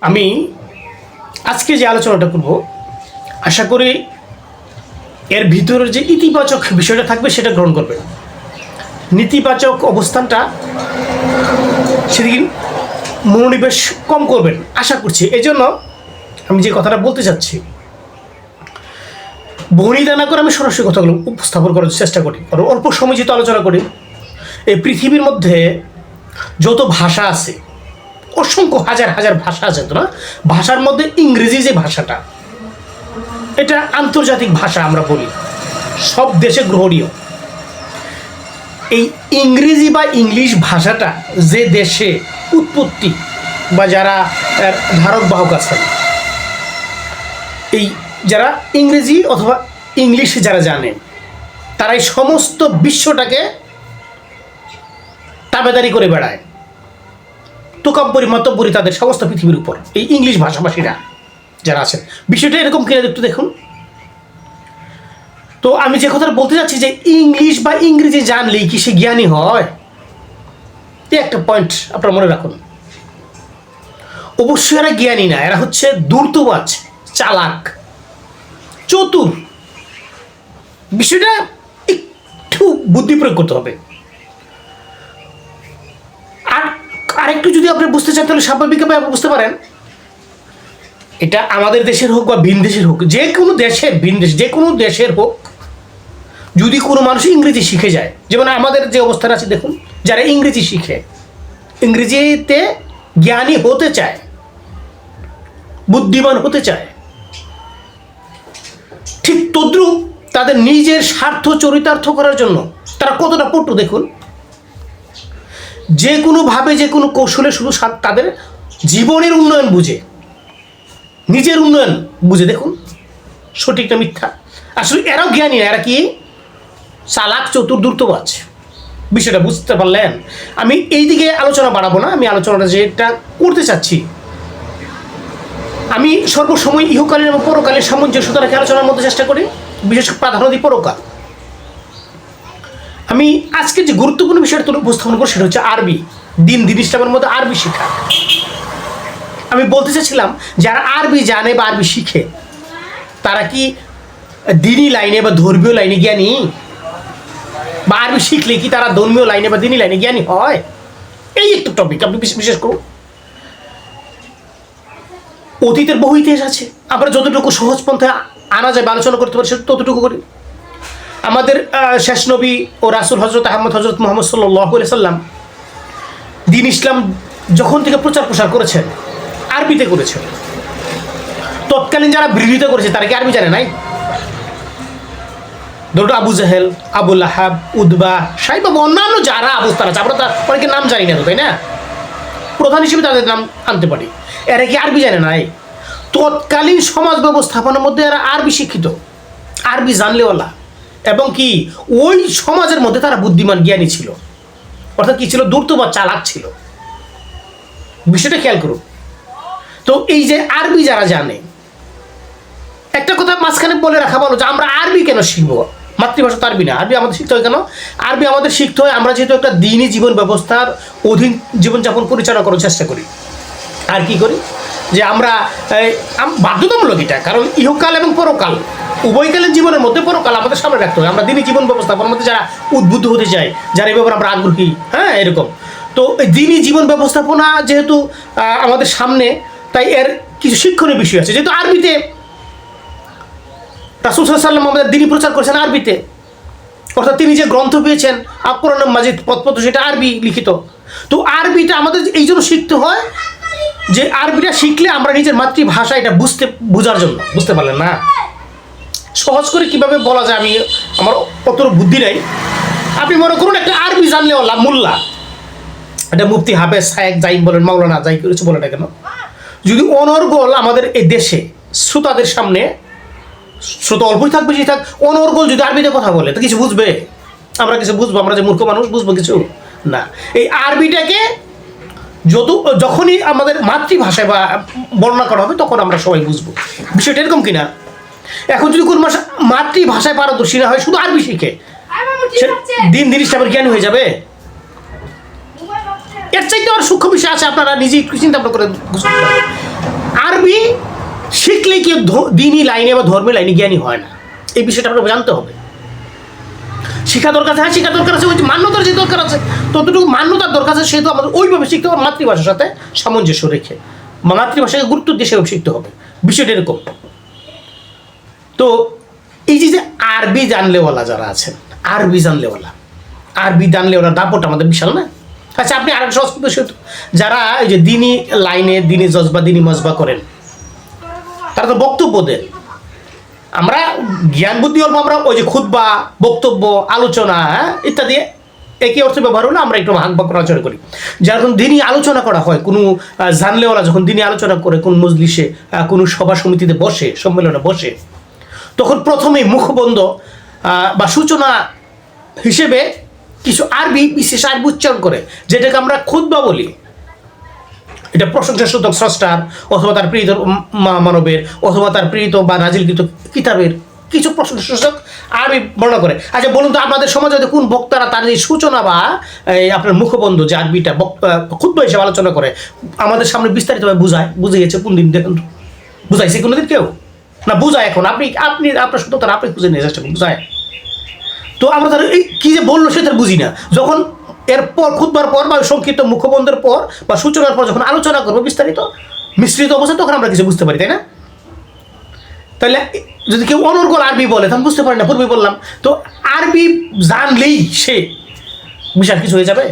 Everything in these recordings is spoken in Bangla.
আমি আজকে যে আলোচনাটা করব আশা করি এর ভিতরের যে ইতিবাচক বিষয়টা থাকবে সেটা গ্রহণ করবে, নেতিবাচক অবস্থানটা সেদিকে মনোনিবেশ কম করবেন আশা করছি। এই জন্য আমি যে কথাটা বলতে চাচ্ছি বনিতা না করে আমি সরাসরি কথাগুলো উপস্থাপন করার চেষ্টা করি, আর অল্প সময় যেহেতু আলোচনা করি। এই পৃথিবীর মধ্যে যত ভাষা আছে, অসংখ্য হাজার হাজার ভাষা আছে, তো না ভাষার মধ্যে ইংরেজি যে ভাষাটা, এটা আন্তর্জাতিক ভাষা আমরা বলি, সব দেশে গ্রহণীয়। এই ইংরেজি বা ইংলিশ ভাষাটা যে দেশে উৎপত্তি বা যারা ধারক বাহক আছেন, এই যারা ইংরেজি অথবা ইংলিশ যারা জানেন, তারা এই সমস্ত বিশ্বটাকে তাবেদারি করে বেড়ায়, তোকাব্বরি মতব্বরি তাদের সমস্ত পৃথিবীর উপর, এই ইংলিশ ভাষাভাষীরা যারা আছেন। বিষয়টা এরকম কিনা একটু দেখুন। তো আমি যে কথাটা বলতে চাচ্ছি যে ইংলিশ বা ইংরেজি জানলেই কি সে জ্ঞানী হয়, এই একটা পয়েন্ট আপনারা মনে রাখুন। অবশ্যই এরা জ্ঞানী না, এরা হচ্ছে ধূর্তবাজ, চালাক, চতুর। বিষয়টা একটু বুদ্ধি প্রয়োগ করতে হবে। আর আরেকটু যদি আপনি বুঝতে চান তাহলে স্বাভাবিকভাবে আপনি বুঝতে পারেন, এটা আমাদের দেশের হোক বা ভিন দেশের হোক, যে কোনো দেশের ভিন দেশ যে কোনো দেশের হোক, যদি কোনো মানুষ ইংরেজি শিখে যায়, যেমন আমাদের যে অবস্থান আছে দেখুন, যারা ইংরেজি শিখে, ইংরেজিতে জ্ঞানী হতে চায়, বুদ্ধিমান হতে চায়, ঠিক তদ্রুপ তাদের নিজের স্বার্থ চরিতার্থ করার জন্য তারা কতটা পটু দেখুন। যে কোনোভাবে যে কোনো কৌশলে শুধু তাদের জীবনের উন্নয়ন বুঝে, নিজের উন্নয়ন বুঝে। দেখুন সঠিক না মিথ্যা? আসলে এরাও জ্ঞানী না, এরা কি চালাক, চতুর, ধূর্তবাজ। বিষয়টা বুঝতে পারলেন? আমি এই দিকে আলোচনা বাড়াবো না, আমি আলোচনাটা যেটা করতে চাচ্ছি, আমি সর্বসময় ইহকালীন এবং পরকালের সামঞ্জস্যতা রেখে আলোচনার মধ্যে চেষ্টা করি, বিশেষ প্রাধান্য দিই পরকাল। আমি আজকে যে গুরুত্বপূর্ণ বিষয়টা তুলে উপস্থাপন করবো সেটা হচ্ছে আরবি, দিন ইসলামের মধ্যে আরবি শেখা। আমি বলতে চাচ্ছিলাম যারা আরবি জানে বা আরবি শিখে, তারা কি দিনী লাইনে বা ধর্মীয় লাইনে জ্ঞানী? বা আরবি শিখলে কি তারা ধর্মীয় লাইনে বা দিনী লাইনে জ্ঞানী হয়? এই একটু টপিক আপনি বিশেষ করুন। অতীতের বহু ইতিহাস আছে, আমরা যতটুকু সহজ পন্থায় আনা যায় বা আলোচনা করতে পারি ততটুকু করি। আমাদের শেষ নবী ও রাসূল হজরত মুহাম্মদ সাল্লাল্লাহু আলাইহি সাল্লাম দ্বীন ইসলাম যখন থেকে প্রচার প্রসার করেছেন, আরবিতে করেছেন। তৎকালীন যারা বিরোধিতা করেছে তারা কি আরবি জানে নাই? ধরুন আবু জাহেল, আবু লাহাব, উদবা, সাইবা, অন্যান্য যারা অবস্থান আছে, আমরা তার অনেকের নাম জানি না, তো তাই না? প্রধান হিসেবে তাদের নাম আনতে পারি। এরা কি আরবি জানে নাই? তৎকালীন সমাজ ব্যবস্থাপনার মধ্যে এরা আরবি শিক্ষিত, আরবি জানলেওয়ালা, এবং কি ওই সমাজের মধ্যে তারা বুদ্ধিমান, জ্ঞানী ছিল। অর্থাৎ কি ছিল? ধূর্ত বা চালাক ছিল। বিষয়টা খেয়াল করুন। তো এই যে আরবি যারা জানে, একটা কথা মাঝখানে বলে রাখা ভালো যে আমরা আরবি কেন শিখবো? মাতৃভাষা তো আরবি না। আরবি আমাদের শিখতে হয় কেন? আরবি আমাদের শিখতে হয় আমরা যেহেতু একটা দিনী জীবন ব্যবস্থার অধীন জীবনযাপন পরিচালনা করার চেষ্টা করি। আর কি করি যে আমরা বাধ্যতামূলক এটা, কারণ ইহকাল এবং পরকাল উভয়কালীন জীবনের মধ্যে পরকাল আমাদের সামনে রাখতে হয়। আমরা দিনী জীবন ব্যবস্থাপনার মধ্যে যারা উদ্বুদ্ধ হতে চাই, যারা এই ব্যাপারে আমরা আগ্রহী, হ্যাঁ এরকম, তো দিনী জীবন ব্যবস্থাপনা যেহেতু আমাদের সামনে, তাই এর কিছু শিক্ষণীয় বিষয় আছে। যেহেতু আরবিতে রাসূল সাল্লাল্লাহু আলাইহি ওয়াসাল্লাম আমাদের দিনী প্রচার করেছেন আরবিতে, অর্থাৎ তিনি যে গ্রন্থ পেয়েছেন কোরআন মাজিদ পথ সেটা আরবি লিখিত। তো আরবিটা আমাদের এই জন্য শিখতে হয় যে আরবিটা শিখলে আমরা নিজের মাতৃভাষা এটা বোঝার জন্য। বুঝতে পারলেন না? সহজ করে কিভাবে বলা যায়, আমি আমার অত বুদ্ধি নেই। আপনি মনে করুন একটা আরবি জানলেও মোল্লা, এটা মুফতি, হাফেজ, শায়েখ, যাই বলেন, মাওলানা, যাই কিছু বলে না কেন, যদি অনর্গল আমাদের এই দেশে শ্রোতাদের সামনে, শ্রোতা অল্পই থাকবে, বেশি থাক, অনর্গল যদি আরবিতে কথা বলে তো কিছু বুঝবে? আমরা কিছু বুঝবো? আমরা যে মূর্খ মানুষ বুঝবো কিছু না। এই আরবিটাকে যখনই আমাদের মাতৃভাষায় বা বর্ণনা করা হবে তখন আমরা সবাই বুঝবো। বিষয়টা এরকম কিনা? এখন যদি কোনো মাতৃভাষায় পারদর্শী না হয়, শুধু আরবি শিখে, দিন ইসলামের জ্ঞানী হয়ে যাবে? এর চাইতে আর সূক্ষ্ম বিষয় আছে, আপনারা নিজেই একটু চিন্তা ভাবনা করে বুঝতে পারবেন। আরবি শিখলে কি দিনই লাইনে বা ধর্মের লাইনে জ্ঞানী হয় না, এই বিষয়টা আপনাকে জানতে হবে। শিক্ষা দরকার আছে, হ্যাঁ শিক্ষা দরকার আছে, ওই মান্যতার যে দরকার আছে ততটুকু মান্যতার দরকার আছে, সেহেতু আমাদের ওইভাবে শিখতে হবে, মাতৃভাষার সাথে সামঞ্জস্য রেখে মাতৃভাষাকে গুরুত্ব দিয়ে সেভাবে শিখতে হবে, বিষয়টা এরকম। তো এই যে আরবি জানলেওয়ালা যারা আছেন, আরবি জানলেওয়ালা দাপট আমাদের বিশাল না? আচ্ছা, আপনি আরেক সংস্কৃত যারা এই যে দিনী লাইনে দিনী জজবা দিনী মজবা করেন, তারা তো বক্তব্য দেন, আমরা জ্ঞান বুদ্ধি অল্প, আমরা ওই যে খুতবা, বক্তব্য, আলোচনা ইত্যাদি একই অর্থে ব্যবহার হলে আমরা একটু ভাগ ভাগ আলোচনা করি। যখন দিনই আলোচনা করা হয়, কোনো জানলেওয়ালা যখন দিনই আলোচনা করে কোন মজলিসে, কোনো সভা সমিতিতে বসে, সম্মেলনে বসে, তখন প্রথমেই মুখবন্ধ বা সূচনা হিসেবে কিছু আরবি, বিশেষ আরবি উচ্চারণ করে, যেটাকে আমরা খুতবা বলি। এটা প্রশংসাসূচক স্রষ্টার অথবা তার প্রেরিত মানবের অথবা তার প্রেরিত বা নাজিলকৃত কিতাবের কিছু প্রশংসাসূচক আরবি বর্ণনা করে। আচ্ছা বলুন তো, আপনাদের সমাজে কোন বক্তারা তার এই সূচনা বা আপনার মুখবন্ধ যে আরবিটা খুতবা হিসেবে আলোচনা করে আমাদের সামনে বিস্তারিতভাবে বুঝিয়েছে? কোন দিন দেখেন তো বুঝাইছে কোনোদিন কেউ? না বুঝায় এখন আপনি আপনার সত্য তারা আপনি খুঁজে নিয়ে চেষ্টা করুন, বুঝায়। তো আমরা তার এই কী যে বললো সে তার বুঝি না। যখন এরপর খুতবার পর বা সংক্ষিপ্ত মুখবন্ধের পর বা সূচনার পর যখন আলোচনা করবো বিস্তারিত মিশ্রিত অবস্থায়, তখন আমরা কিছু বুঝতে পারি, তাই না? তাহলে যদি কেউ অনর্গল আরবি বলে তখন বুঝতে পারি না, পূর্বে বললাম। তো আরবি জানলেই সে বিশাল কিছু হয়ে যাবে?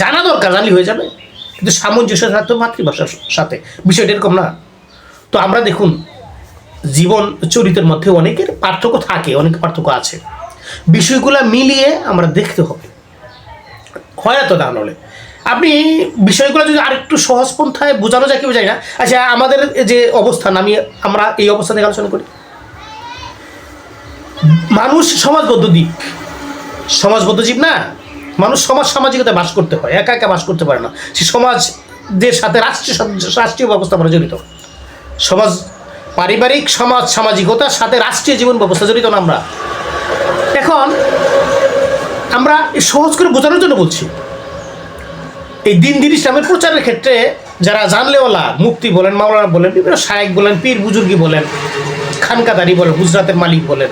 জানা দরকার, জানলেই হয়ে যাবে, কিন্তু সামঞ্জস্য থাকতো মাতৃভাষার সাথে, বিষয়টা এরকম না। তো আমরা দেখুন, জীবন চরিত্রের মধ্যে অনেকের পার্থক্য থাকে, অনেক পার্থক্য আছে, বিষয়গুলো মিলিয়ে আমরা দেখতে হবে, হয় তো তা নলে আপনি বিষয়গুলো যদি আরেকটু সহজ পন্থায় বোঝানো যায়, কেউ যায় না। আচ্ছা, আমাদের যে অবস্থান, আমরা এই অবস্থান থেকে আলোচনা করি। মানুষ সমাজবদ্ধ জীব না? মানুষ সমাজ সামাজিকতায় বাস করতে হয়, একা একা বাস করতে পারে না। সে সমাজের সাথে রাষ্ট্রীয় ব্যবস্থা আমরা জড়িত। সমাজ, পারিবারিক সমাজ সামাজিকতার সাথে রাষ্ট্রীয় জীবন ব্যবস্থা জড়িত না আমরা। এখন আমরা সহজ করে বোঝানোর জন্য বলছি, এই দিন ইসলামের প্রচারের ক্ষেত্রে যারা জানলেওয়ালা, মুফতি বলেন, মাওলানা বলেন, বিভিন্ন শায়েখ বলেন, পীর বুজুর্গি বলেন, খানকাদারি বলেন, গুজরাতের মালিক বলেন,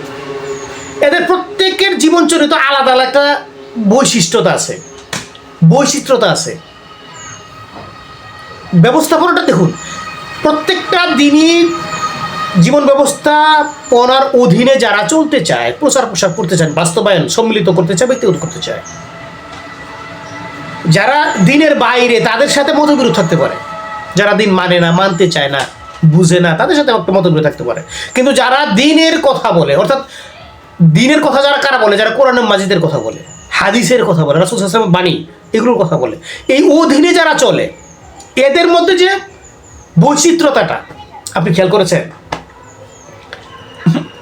এদের প্রত্যেকের জীবন চরিত্র আলাদা আলাদা একটা বৈচিত্র্যতা আছে। ব্যবস্থাপনাটা দেখুন, প্রত্যেকটা দিনই জীবন ব্যবস্থাপনার অধীনে যারা চলতে চায়, প্রচার প্রসার করতে চান, বাস্তবায়ন সম্মিলিত করতে চায়, ব্যক্তিগত করতে চায়, যারা দিনের বাইরে তাদের সাথে মতবিরোধ থাকতে পারে, যারা দিন মানে না, মানতে চায় না, বুঝে না, তাদের সাথে একটা মতবিরোধ থাকতে পারে। কিন্তু যারা দিনের কথা বলে, অর্থাৎ দিনের কথা যারা কারা বলে, যারা কোরআন মাজিদের কথা বলে, হাদিসের কথা বলে, রাসূল সাল্লাল্লাহু আলাইহি ওয়াসাল্লামের বাণী, এগুলোর কথা বলে, এই অধীনে যারা চলে, এদের মধ্যে যে বৈচিত্র্যতাটা আপনি খেয়াল করেছেন?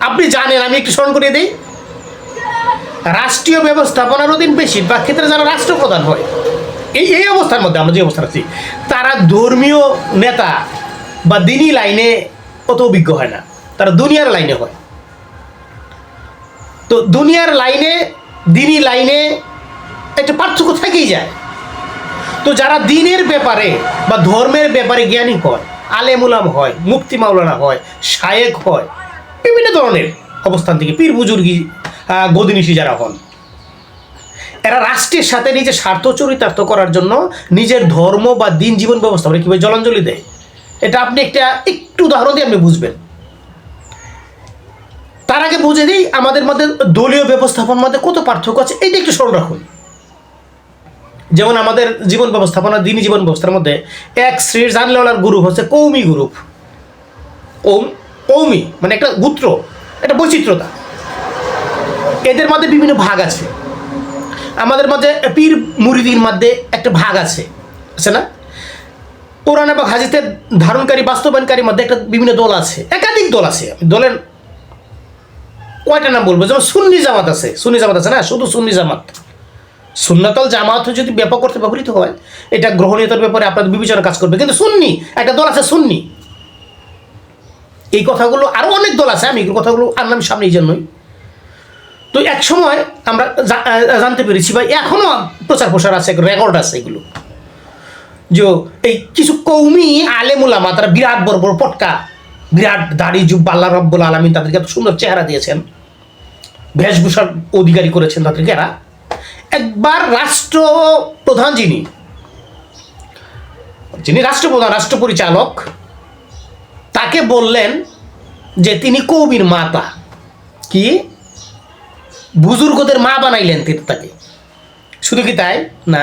আপনি জানেন, আমি একটু স্মরণ করিয়ে দিই, রাষ্ট্রীয় ব্যবস্থাপনার অধীন বেশিরভাগ ক্ষেত্রে যারা রাষ্ট্রপ্রধান হয়, এই অবস্থার মধ্যে আমরা যে অবস্থা আছি, তারা ধর্মীয় নেতা বা দিনী লাইনে অত অভিজ্ঞ হয় না, তারা দুনিয়ার লাইনে হয়। তো দুনিয়ার লাইনে দিনী লাইনে একটা পার্থক্য থেকেই যায়। তো যারা দিনের ব্যাপারে বা ধর্মের ব্যাপারে জ্ঞানী হয়, আলেম উলাম হয়, মুফতি মাওলানা হয়, শায়েখ হয়, বিভিন্ন ধরনের অবস্থান থেকে পীর বুজুর্গি, গদিনিশি যারা হন, এরা রাষ্ট্রের সাথে নিজের স্বার্থ চরিতার্থ করার জন্য নিজের ধর্ম বা দিন জীবন ব্যবস্থাপনা কীভাবে জলাঞ্জলি দেয়, এটা আপনি একটু উদাহরণ দিয়ে আপনি বুঝবেন। তার আগে বুঝে দিই আমাদের মধ্যে দলীয় ব্যবস্থাপনার মধ্যে কত পার্থক্য আছে, এইটা একটু স্মরণ রাখুন। যেমন আমাদের জীবন ব্যবস্থাপনা, দিনী জীবন ব্যবস্থার মধ্যে এক শ্রেণীর জানলেওয়ালার গ্রুপ হচ্ছে কৌমি গ্রুপ। কৌমি মানে একটা গোত্র, একটা বৈচিত্র্যতা, এদের মধ্যে বিভিন্ন ভাগ আছে। আমাদের মধ্যে পীর মুরিদির মধ্যে একটা ভাগ আছে না? কোরআন এবং হাদিসের ধারণকারী, বাস্তবায়নকারীর মধ্যে একটা বিভিন্ন দল আছে, একাধিক দল আছে। দলের কয়টা নাম বলবো? যেমন সুন্নি জামাত আছে না, শুধু সুন্নি জামাত। সুন্নাতুল জামাত যদি ব্যাপক করতে ব্যবহৃত হয়, এটা গ্রহণীয়তার ব্যাপারে আপনাদের বিবেচনা কাজ করবে। কিন্তু সুন্নি একটা দল আছে, সুন্নি। এই কথাগুলো আরও অনেক দল আছে, আমি এগুলো কথাগুলো আনলাম সামনে এই জন্যই। তো এক সময় আমরা জানতে পেরেছি, বা এখনও প্রচার প্রসার আছে, রেকর্ড আছে এগুলো, যে এই কিছু কৌমি আলেমুলামা তারা বিরাট বড় বড় পটকা, বিরাট দাড়ি জুব্বা, আল্লাহ রাব্বুল আলামিন তাদেরকে এত সুন্দর চেহারা দিয়েছেন, বেশভূষার অধিকারী করেছেন তাদেরকে। এরা একবার রাষ্ট্রপ্রধান যিনি রাষ্ট্রপ্রধান, রাষ্ট্র পরিচালক, তাকে বললেন যে তিনি কৌমির মাতা, কি বুজুর্গদের মা বানাইলেন তাকে। শুধু কি তাই না,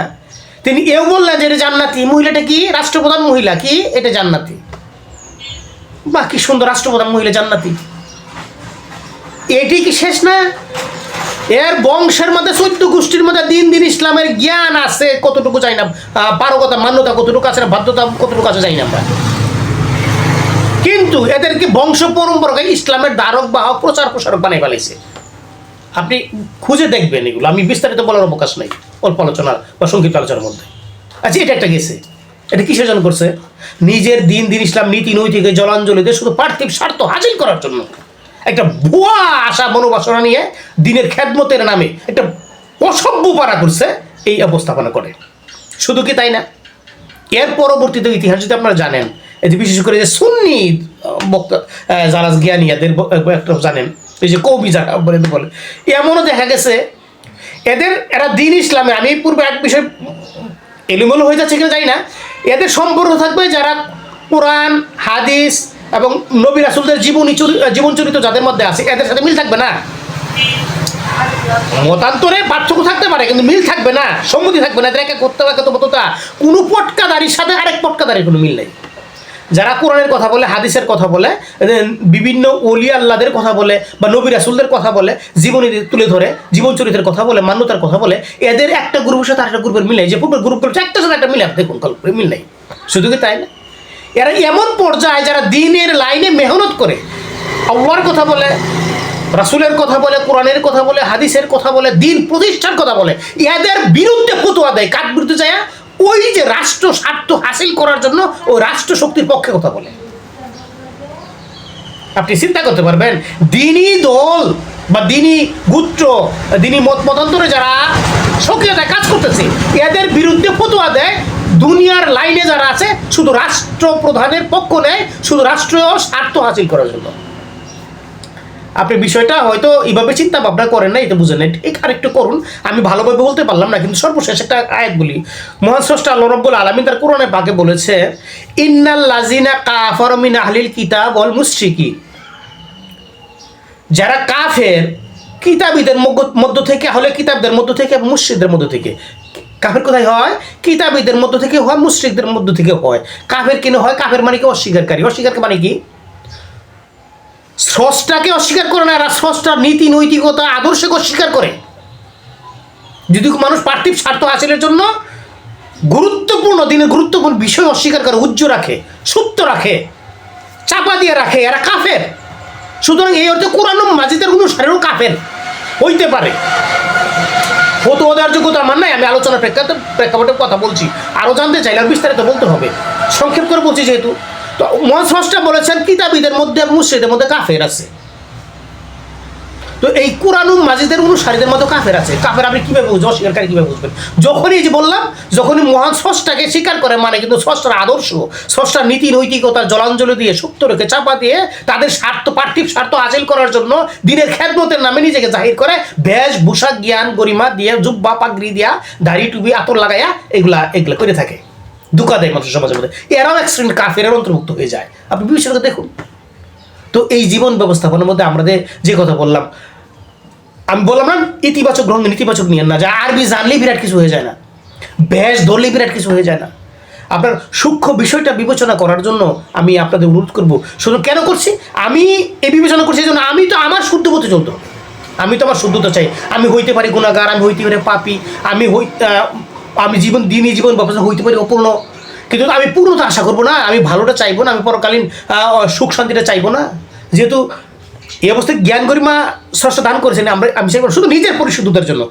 তিনি এও বললেন যে এটা জান্নাতি, মহিলাটা কি রাষ্ট্রপ্রধান মহিলা, কি এটা জান্নাতি। বাহ, কি সুন্দর, রাষ্ট্রপ্রধান মহিলা জান্নাতি। এটি কি শেষ না? এর বংশের মধ্যে 14 গোষ্ঠীর মধ্যে দিন দিন ইসলামের জ্ঞান আছে কতটুকু যাই না, পারকতা মান্যতা কতটুকু আছে না, বাধ্যতা কতটুকু আছে যাই না আমরা। কিন্তু এদেরকে বংশ পরম্পরাকে ইসলামের ধারক বাহক প্রচার প্রসারক বানাই ফেলাইছে। আপনি খুঁজে দেখবেন এগুলো, আমি বিস্তারিত বলার অবকাশ নাই অল্প আলোচনার বা সংক্ষিপ্ত আলোচনার মধ্যে। আচ্ছা, এটা একটা গেছে, এটা কিসের জন্য করছে? নিজের দিন দিন ইসলাম নীতি নৈতিকে জলাঞ্জলিতে শুধু পার্থিব স্বার্থ হাসিল করার জন্য একটা ভুয়া আশা মনোবাসনা নিয়ে দিনের খেদমতের নামে একটা অসভ্য পারা করছে, এই উপস্থাপনা করে। শুধু কি তাই না, এর পরবর্তীতে ইতিহাস যদি আপনারা জানেন, এই যে বিশেষ করে যে সুন্নি বক্তা যারা জ্ঞানীদের একটা জানেন, এই যে কবি যারা বলে এমনও দেখা গেছে এরা দিন ইসলামে, আমি পূর্বে এক বিষয় এলোমেলো হয়ে যাচ্ছে কিনা জানি না, এদের সম্পর্ক থাকবে যারা কোরআন হাদিস এবং নবী রাসূলদের জীবন চরিত্র যাদের মধ্যে আছে এদের সাথে মিল থাকবে না। মতান্তরে পার্থক্য থাকতে পারে কিন্তু মিল থাকবে না, সম্মতি থাকবে না। এদের একে করতে হবে কতটা, কোনো পটকাদারির সাথে আরেক পটকাদারির কোনো মিল নেই। যারা কোরআনের কথা বলে, হাদিসের কথা বলে, বিভিন্ন ওলি আল্লাহদের কথা বলে বা নবী রাসূলদের কথা বলে, জীবনী তুলে ধরে, জীবন চরিত্রের কথা বলে, মান্যতার কথা বলে, এদের একটা গ্রুপের সাথে আরেকটা গ্রুপের মিল নেই। যে পূর্বের গ্রুপের একটার সাথে একটা মিল আছে, দেখুন মিল নেই। শুধু কি তাই না, এরা এমন পর্যায়ে যারা দিনের লাইনে মেহনত করে, আল্লাহর কথা বলে, রাসূলের কথা বলে, কোরআনের কথা বলে, হাদিসের কথা বলে, দিন প্রতিষ্ঠার কথা বলে, এদের বিরুদ্ধে ফতোয়া দেয়। কার বিরুদ্ধে যায়? ওই যে রাষ্ট্র স্বার্থ হাসিল করার জন্য ওই রাষ্ট্র শক্তির পক্ষে কথা বলে। আপনি চিন্তা করতে পারবেন, দিনই দল বা দিনই গোত্র, দিনই মতান্তরে যারা সক্রিয়তায় কাজ করতেছে, এদের বিরুদ্ধে ফতোয়া দেয় দুনিয়ার লাইনে যারা আছে, শুধু রাষ্ট্র প্রধানের পক্ষ নেয়, শুধু রাষ্ট্রীয় স্বার্থ হাসিল করার জন্য। আপনি বিষয়টা হয়তো এইভাবে চিন্তা ভাবনা করেন না, এটা বুঝেন না, ঠিক আরেকটু করুন। আমি ভালোভাবে বলতে পারলাম না, কিন্তু সর্বশেষ একটা আয়াত বলি। মহান স্রষ্টা আল্লাহ রাব্বুল আলামিন তার কোরআনে পাকে বলেছে, ইন্নাল লাযিনা কাফারু মিন আহলিল কিতাব ওয়াল মুশরিকিন, যারা কাফের কিতাবীদের মধ্য থেকে, আহলে কিতাবদের মধ্য থেকে, মুশরিকদের মধ্য থেকে। কাফের কোথায় হয়? কিতাবীদের মধ্য থেকে হয়, মুশরিকদের মধ্য থেকে হয়। কাফের কেন হয়? কাফের মানে কি? অস্বীকারী। অস্বীকার মানে কি? স্রষ্টাকে অস্বীকার করে না, এরা স্রষ্টার নীতি নৈতিকতা আদর্শকে অস্বীকার করে। যদি মানুষ পার্থিব স্বার্থ হাসিলের জন্য গুরুত্বপূর্ণ দিনের গুরুত্বপূর্ণ বিষয় অস্বীকার করে, উজ্জ্ব রাখে, সুপ্ত রাখে, চাপা দিয়ে রাখে, এরা কাফের। সুতরাং এই অর্থে কোরআন মাজিদের অনুসারেও কাফের হইতে পারে। ফতোয়া দেওয়ার যোগ্যতা আমার নাই, আমি আলোচনার প্রেক্ষাপটে কথা বলছি। আরও জানতে চাইলে আর বিস্তারিত বলতে হবে, সংক্ষেপ করে বলছি যেহেতু। তো মহান স্রষ্টা বলেছেন কিতাবীদের মধ্যে, মুশরিকদের মধ্যে কাফের আছে। তো এই কোরআন মাজিদের অনুসারীদের মধ্যে কাফের আছে। কাফের আপনি কীভাবে বুঝবেন? অস্বীকারী কীভাবে বুঝবেন? যখনই যে বললাম, যখনই মহান স্রষ্টাকে স্বীকার করে, মানে কিন্তু স্রষ্টার আদর্শ, স্রষ্টার নীতি নৈতিকতা জলাঞ্জলি দিয়ে, সুপ্ত রেখে চাপা দিয়ে, তাদের স্বার্থ, পার্থিব স্বার্থ হাসিল করার জন্য দিনের খেদমতের নামে নিজেকে জাহির করে, বেশভূষা জ্ঞান গরিমা দিয়ে, জুব্বা পাগড়ি দিয়া, দাড়ি টুপি আতর লাগাইয়া এগুলা করে থাকে, ধোঁকা দেয় মানুষ সমাজের মধ্যে। এরাও এক শ্রেণীর কাফের অন্তর্ভুক্ত হয়ে যায়। আপনি বিষয়টা দেখুন। তো এই জীবন ব্যবস্থাপনার মধ্যে আমাদের যে কথা বললাম, আমি বললাম না ইতিবাচক গ্রহণ, নেতিবাচক নিয়েন না। যা আরবি জানলেই বিরাট কিছু হয়ে যায় না, বেশ ধরলেই বিরাট কিছু হয়ে যায় না। আপনার সূক্ষ্ম বিষয়টা বিবেচনা করার জন্য আমি আপনাদের অনুরোধ করবো। শুধু কেন করছি? আমি এই বিবেচনা করছি এই জন্য, আমি তো আমার শুদ্ধ পথে চলতে হবে। আমি তো আমার শুদ্ধতা চাই। আমি হইতে পারি গুণাগার, আমি হইতে পারি পাপী, আমি দিনই জীবন ব্যবস্থা হইতে পারি অপূর্ণ, কিন্তু আমি পূর্ণতা আশা করবো না। আমি ভালোটা চাইবো না, আমি পরকালীন সুখ শান্তিটা চাইবো না। যেহেতু এই অবস্থায় জ্ঞান গরিমা স্রষ্টা দান করেছেন, আমি চাইব শুধু নিজের পরিশুদ্ধতার জন্য,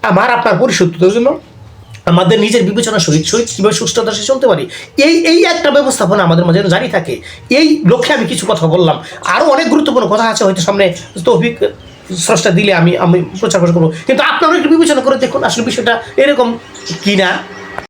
আমার আপনার পরিশুদ্ধতার জন্য, আমাদের নিজের বিবেচনা সহিত কীভাবে সুস্থতা সে চলতে পারি, এই একটা ব্যবস্থাপনা আমাদের মাঝে জারি থাকে। এই লক্ষ্যে আমি কিছু কথা বললাম। আরও অনেক গুরুত্বপূর্ণ কথা আছে, হয়তো সামনে তৌফিক স্রষ্টা দিলে আমি প্রচার করবো। কিন্তু আপনারা একটু বিবেচনা করে দেখুন আসলে বিষয়টা এরকম কিনা।